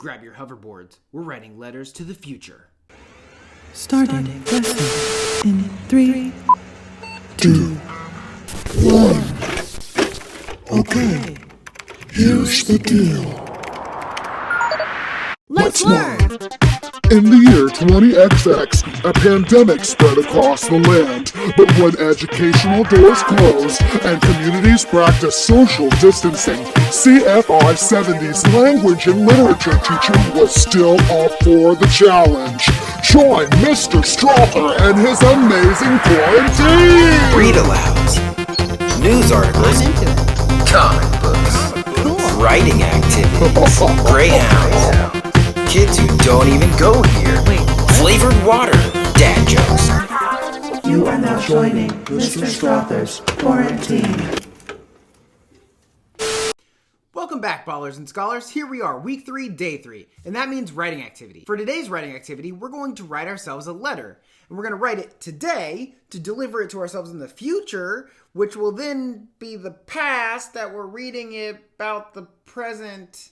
Grab your hoverboards. We're writing letters to the future. Starting lesson in 3, 2, 1. Okay, here's the deal. Let's learn! In the year 20XX, a pandemic spread across the land. But when educational doors closed and communities practiced social distancing, CFI 70's language and literature teacher was still up for the challenge. Join Mr. Strother and his amazing quarantine! Read alouds, news articles, comic books, writing activities, greyhounds, kids who don't even go here, flavored water, dad jokes. You are now joining Mr. Strother's Quarantine. Welcome back, ballers and scholars. Here we are, week 3, day 3, and that means writing activity. For today's writing activity, we're going to write ourselves a letter, and we're going to write it today to deliver it to ourselves in the future, which will then be the past that we're reading it about the present.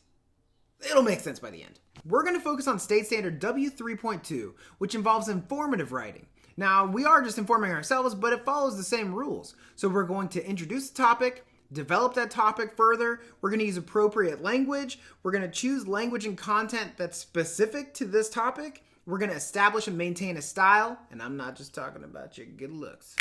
It'll make sense by the end. We're going to focus on state standard W3.2, which involves informative writing. Now, we are just informing ourselves, but it follows the same rules. So we're going to introduce the topic, develop that topic further. We're going to use appropriate language. We're going to choose language and content that's specific to this topic. We're going to establish and maintain a style, and I'm not just talking about your good looks.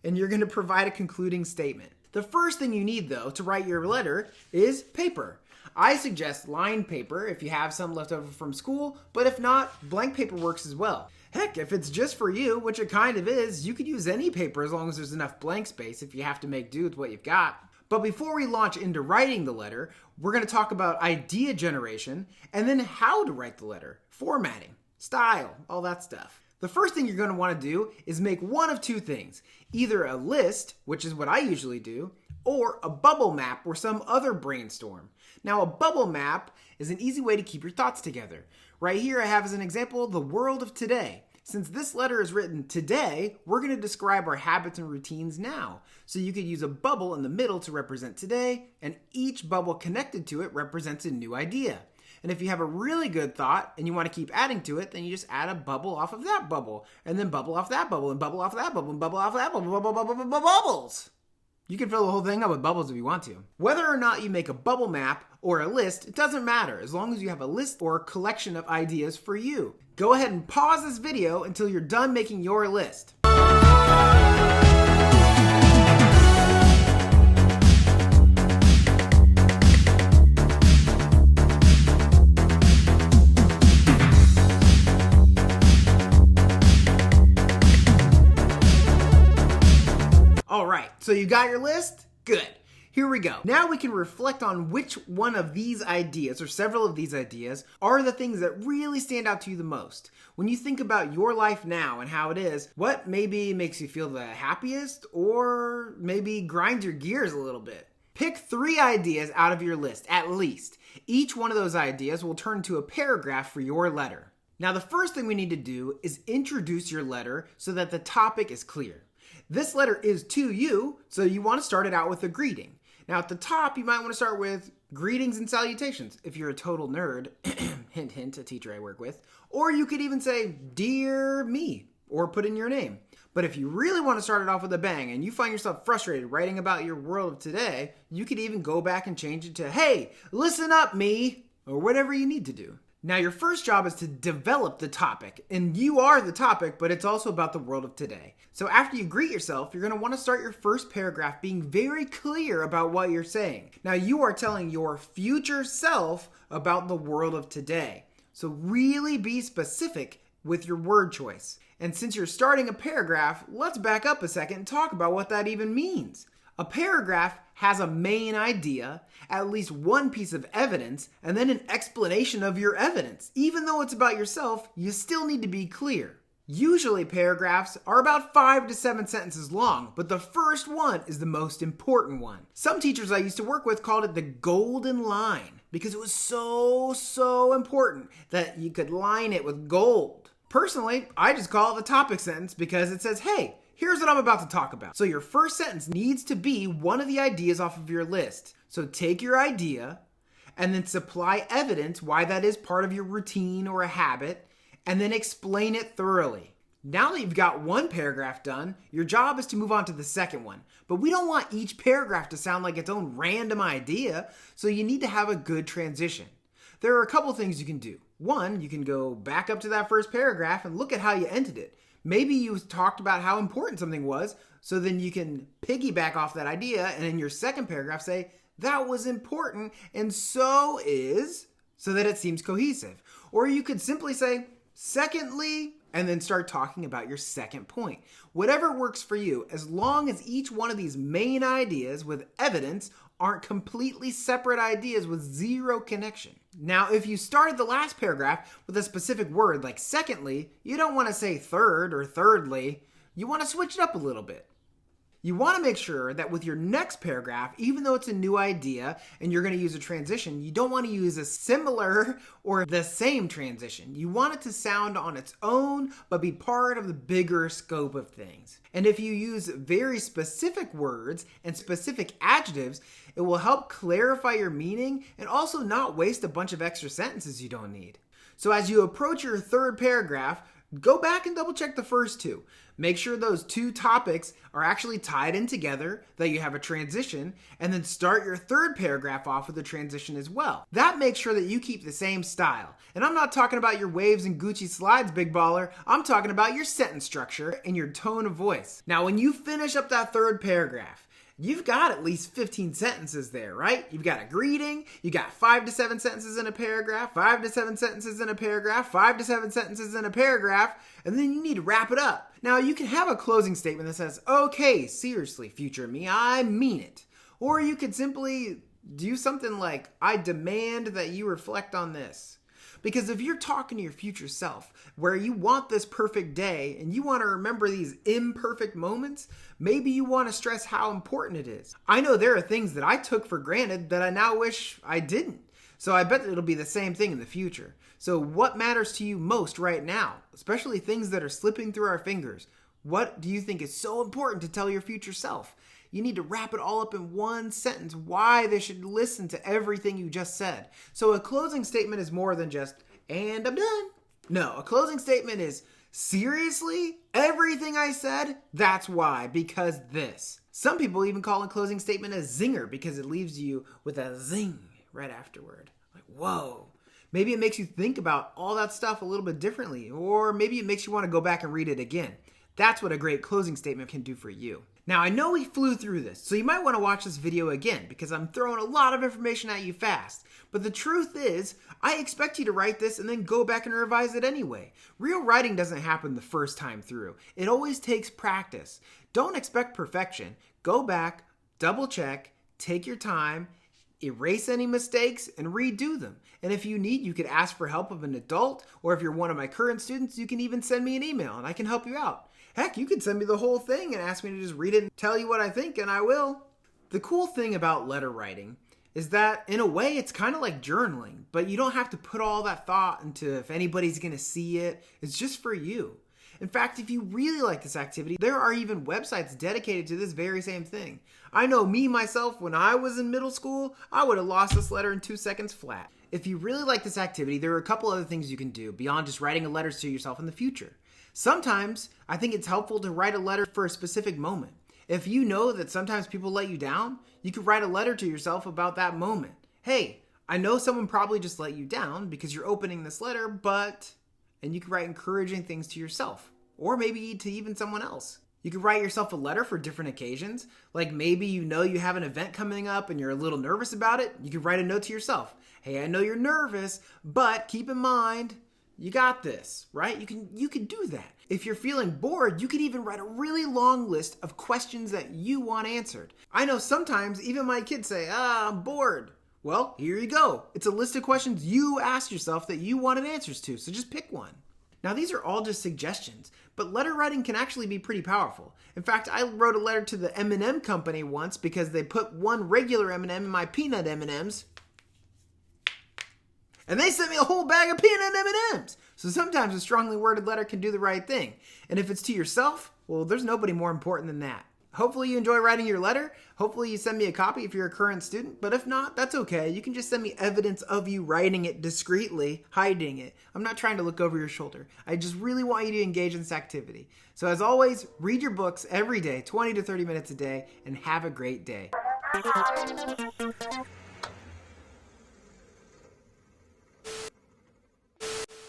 And you're going to provide a concluding statement. The first thing you need, though, to write your letter is paper. I suggest lined paper if you have some left over from school, but if not, blank paper works as well. Heck, if it's just for you, which it kind of is, you could use any paper as long as there's enough blank space if you have to make do with what you've got. But before we launch into writing the letter, we're going to talk about idea generation and then how to write the letter, formatting, style, all that stuff. The first thing you're going to want to do is make one of two things, either a list, which is what I usually do, or a bubble map or some other brainstorm. Now, a bubble map is an easy way to keep your thoughts together. Right here I have as an example the world of today. Since this letter is written today, we're going to describe our habits and routines now. So you could use a bubble in the middle to represent today, and each bubble connected to it represents a new idea. And if you have a really good thought and you want to keep adding to it, then you just add a bubble off of that bubble, and then bubble off that bubble, and bubble off that bubble, and bubble off that bubble, bubbles. You can fill the whole thing up with bubbles if you want to. Whether or not you make a bubble map or a list, it doesn't matter, as long as you have a list or a collection of ideas for you. Go ahead and pause this video until you're done making your list. Alright, so you got your list? Good. Here we go. Now we can reflect on which one of these ideas, or several of these ideas, are the things that really stand out to you the most. When you think about your life now and how it is, what maybe makes you feel the happiest, or maybe grinds your gears a little bit? Pick 3 ideas out of your list, at least. Each one of those ideas will turn into a paragraph for your letter. Now the first thing we need to do is introduce your letter so that the topic is clear. This letter is to you, so you want to start it out with a greeting. Now at the top, you might want to start with greetings and salutations if you're a total nerd, hint hint, a teacher I work with, or you could even say, dear me, or put in your name. But if you really want to start it off with a bang and you find yourself frustrated writing about your world of today, you could even go back and change it to, hey, listen up me, or whatever you need to do. Now your first job is to develop the topic, and you are the topic, but it's also about the world of today. So after you greet yourself, you're going to want to start your first paragraph being very clear about what you're saying. Now you are telling your future self about the world of today. So really be specific with your word choice. And since you're starting a paragraph, let's back up a second and talk about what that even means. A paragraph has a main idea, at least one piece of evidence, and then an explanation of your evidence. Even though it's about yourself, you still need to be clear. Usually paragraphs are about 5 to 7 sentences long, but the first one is the most important one. Some teachers I used to work with called it the golden line because it was so important that you could line it with gold. Personally, I just call it the topic sentence because it says, hey, here's what I'm about to talk about. So your first sentence needs to be one of the ideas off of your list. So take your idea and then supply evidence why that is part of your routine or a habit, and then explain it thoroughly. Now that you've got one paragraph done, your job is to move on to the second one. But we don't want each paragraph to sound like its own random idea, so you need to have a good transition. There are a couple things you can do. One, you can go back up to that first paragraph and look at how you ended it. Maybe you talked about how important something was, so then you can piggyback off that idea and in your second paragraph say, that was important and so is, so that it seems cohesive. Or you could simply say, secondly, and then start talking about your second point. Whatever works for you, as long as each one of these main ideas with evidence aren't completely separate ideas with zero connection. Now, if you started the last paragraph with a specific word like secondly, you don't want to say third or thirdly. You want to switch it up a little bit. You want to make sure that with your next paragraph, even though it's a new idea and you're going to use a transition, you don't want to use a similar or the same transition. You want it to sound on its own, but be part of the bigger scope of things. And if you use very specific words and specific adjectives, it will help clarify your meaning and also not waste a bunch of extra sentences you don't need. So as you approach your third paragraph, go back and double check the first two. Make sure those two topics are actually tied in together, that you have a transition, and then start your third paragraph off with a transition as well. That makes sure that you keep the same style. And I'm not talking about your waves and Gucci slides, big baller. I'm talking about your sentence structure and your tone of voice. Now, when you finish up that third paragraph, you've got at least 15 sentences there, right? You've got a greeting, you got 5 to 7 sentences in a paragraph, 5 to 7 sentences in a paragraph, 5 to 7 sentences in a paragraph, and then you need to wrap it up. Now, you can have a closing statement that says, okay, seriously, future me, I mean it. Or you could simply do something like, I demand that you reflect on this. Because if you're talking to your future self, where you want this perfect day and you want to remember these imperfect moments, maybe you want to stress how important it is. I know there are things that I took for granted that I now wish I didn't. So I bet it'll be the same thing in the future. So what matters to you most right now, especially things that are slipping through our fingers? What do you think is so important to tell your future self? You need to wrap it all up in one sentence, why they should listen to everything you just said. So a closing statement is more than just, and I'm done. No, a closing statement is, seriously? Everything I said? That's why, because this. Some people even call a closing statement a zinger because it leaves you with a zing right afterward. Like, whoa. Maybe it makes you think about all that stuff a little bit differently, or maybe it makes you want to go back and read it again. That's what a great closing statement can do for you. Now, I know we flew through this, so you might want to watch this video again because I'm throwing a lot of information at you fast. But the truth is, I expect you to write this and then go back and revise it anyway. Real writing doesn't happen the first time through. It always takes practice. Don't expect perfection. Go back, double check, take your time, erase any mistakes, and redo them. And if you need, you could ask for help of an adult, or if you're one of my current students, you can even send me an email and I can help you out. Heck, you could send me the whole thing and ask me to just read it and tell you what I think, and I will. The cool thing about letter writing is that, in a way, it's kind of like journaling, but you don't have to put all that thought into if anybody's going to see it. It's just for you. In fact, if you really like this activity, there are even websites dedicated to this very same thing. I know me, myself, when I was in middle school, I would have lost this letter in 2 seconds flat. If you really like this activity, there are a couple other things you can do beyond just writing letters to yourself in the future. Sometimes, I think it's helpful to write a letter for a specific moment. If you know that sometimes people let you down, you could write a letter to yourself about that moment. Hey, I know someone probably just let you down because you're opening this letter, but... And you could write encouraging things to yourself, or maybe to even someone else. You could write yourself a letter for different occasions. Like maybe you know you have an event coming up and you're a little nervous about it. You could write a note to yourself. Hey, I know you're nervous, but keep in mind, you got this, right? You can do that. If you're feeling bored, you could even write a really long list of questions that you want answered. I know sometimes even my kids say, I'm bored. Well, here you go. It's a list of questions you asked yourself that you wanted answers to, so just pick one. Now, these are all just suggestions, but letter writing can actually be pretty powerful. In fact, I wrote a letter to the M&M company once because they put one regular M&M in my peanut M&Ms. And they sent me a whole bag of peanut M&Ms. So sometimes a strongly worded letter can do the right thing. And if it's to yourself, well, there's nobody more important than that. hopefully you enjoy writing your letter. Hopefully you send me a copy if you're a current student. But if not, that's okay. You can just send me evidence of you writing it discreetly, hiding it. I'm not trying to look over your shoulder. I just really want you to engage in this activity. So as always, read your books every day, 20 to 30 minutes a day, and have a great day.